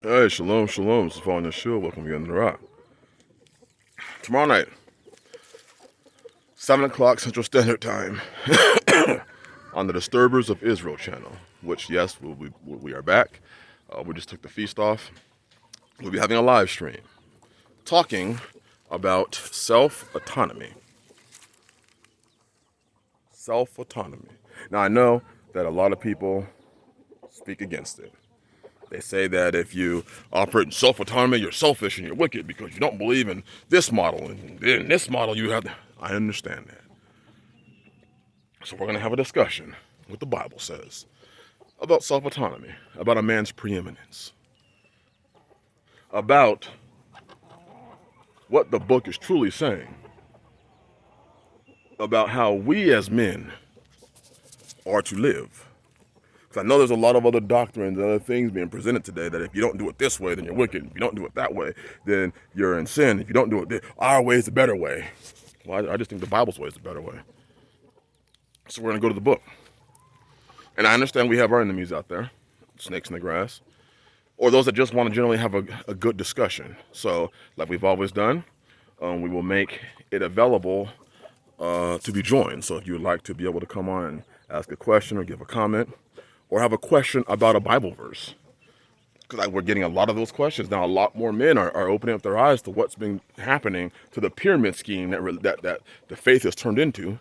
Hey, shalom, shalom. This is Falling the Shield. Welcome again to the Rock. Tomorrow night, 7 o'clock Central Standard Time, on the Disturbers of Israel channel, which, yes, we are back. We just took the feast off. We'll be having a live stream talking about self-autonomy. Self-autonomy. Now, I know that a lot of people speak against it. They say that if you operate in self-autonomy, you're selfish and you're wicked because you don't believe in this model. And in this model, you have to... I understand that. So we're going to have a discussion, what the Bible says, about self-autonomy, about a man's preeminence, about what the book is truly saying, about how we as men are to live. Because I know there's a lot of other doctrines and other things being presented today that if you don't do it this way, then you're wicked. If you don't do it that way, then you're in sin. If you don't do it our way is the better way. Well, I just think the Bible's way is the better way. So we're going to go to the book. And I understand we have our enemies out there, snakes in the grass, or those that just want to generally have a good discussion. So like we've always done, we will make it available to be joined. So if you would like to be able to come on and ask a question or give a comment, or have a question about a Bible verse. Because we're getting a lot of those questions. Now, a lot more men are opening up their eyes to what's been happening to the pyramid scheme that the faith has turned into.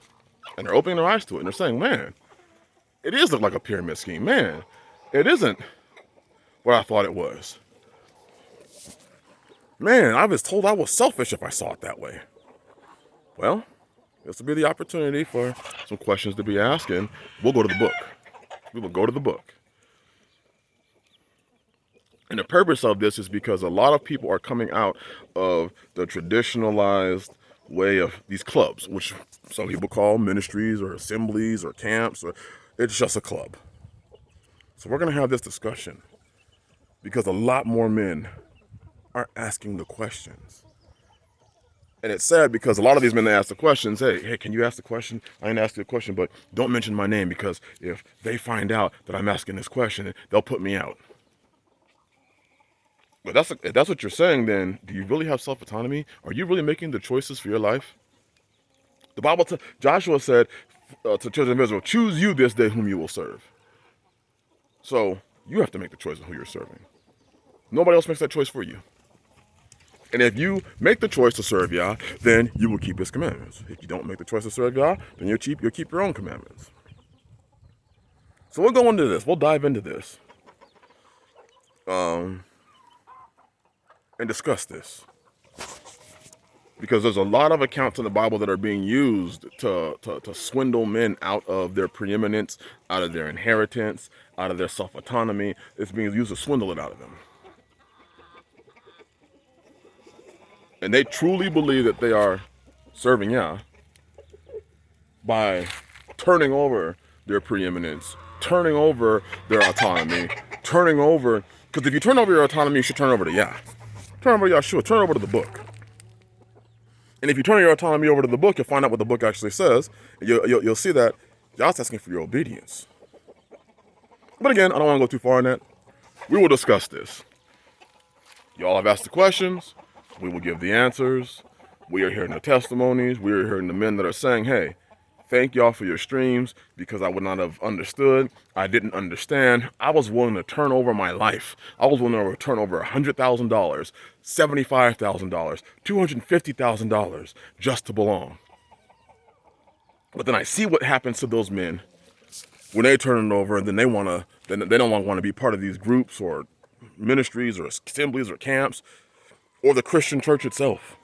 And they're opening their eyes to it. And they're saying, man, it is look like a pyramid scheme. Man, it isn't what I thought it was. Man, I was told I was selfish if I saw it that way. Well, this will be the opportunity for some questions to be asked. And we'll go to the book. We will go to the book. And the purpose of this is because a lot of people are coming out of the traditionalized way of these clubs, which some people call ministries or assemblies or camps, or it's just a club. So we're going to have this discussion because a lot more men are asking the questions. And it's sad because a lot of these men that ask the questions, hey, can you ask the question? I ain't asking the question, but don't mention my name because if they find out that I'm asking this question, they'll put me out. But if that's what you're saying, then do you really have self-autonomy? Are you really making the choices for your life? The Bible, Joshua said to children of Israel, choose you this day whom you will serve. So you have to make the choice of who you're serving. Nobody else makes that choice for you. And if you make the choice to serve Yah, then you will keep his commandments. If you don't make the choice to serve Yah, then you'll keep your own commandments. So we'll go into this. We'll dive into this. And discuss this. Because there's a lot of accounts in the Bible that are being used to swindle men out of their preeminence, out of their inheritance, out of their self-autonomy. It's being used to swindle it out of them. And they truly believe that they are serving Yah by turning over their preeminence, turning over their autonomy, turning over... Because if you turn over your autonomy, you should turn over to Yah. Turn over to Yahshua, turn over to the book. And if you turn your autonomy over to the book, you'll find out what the book actually says. You'll see that God's asking for your obedience. But again, I don't want to go too far on that. We will discuss this. Y'all have asked the questions. We will give the answers. We are hearing the testimonies. We are hearing the men that are saying, hey, thank y'all for your streams because I would not have understood. I didn't understand. I was willing to turn over my life. I was willing to turn over $100,000, $75,000, $250,000 just to belong. But then I see what happens to those men when they turn it over, and then they don't want to be part of these groups or ministries or assemblies or camps or the Christian church itself.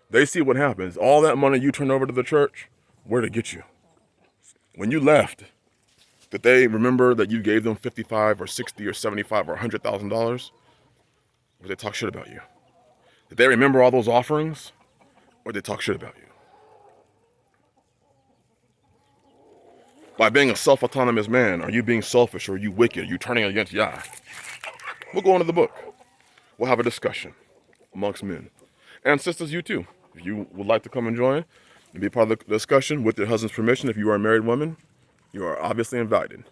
They see what happens. All that money you turn over to the church, where'd it get you? When you left, did they remember that you gave them $55 or $60 or $75 or $100,000? Or did they talk shit about you? Did they remember all those offerings? Or did they talk shit about you? By being a self-autonomous man, are you being selfish or are you wicked? Are you turning against Yah? We'll go into the book. We'll have a discussion amongst men. And sisters, you too. If you would like to come and join and be part of the discussion with your husband's permission, if you are a married woman, you are obviously invited.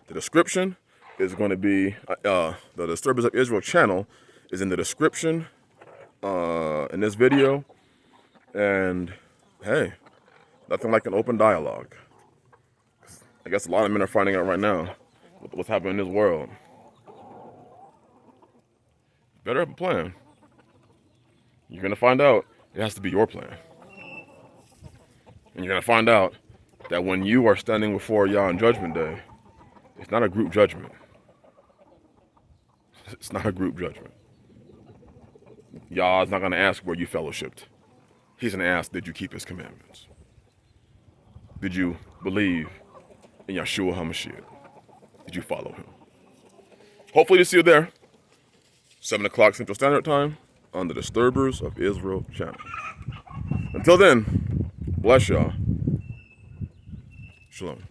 The description is going to be, the Disturbers of Israel channel is in the description in this video. And hey, nothing like an open dialogue. I guess a lot of men are finding out right now what's happening in this world. Better have a plan. You're going to find out it has to be your plan. And you're going to find out that when you are standing before Yah on Judgment Day, it's not a group judgment. It's not a group judgment. Yah is not going to ask where you fellowshipped. He's going to ask, did you keep his commandments? Did you believe in Yeshua HaMashiach? Did you follow him? Hopefully to see you there. 7 o'clock Central Standard Time on the Disturbers of Israel channel. Until then, bless y'all. Shalom.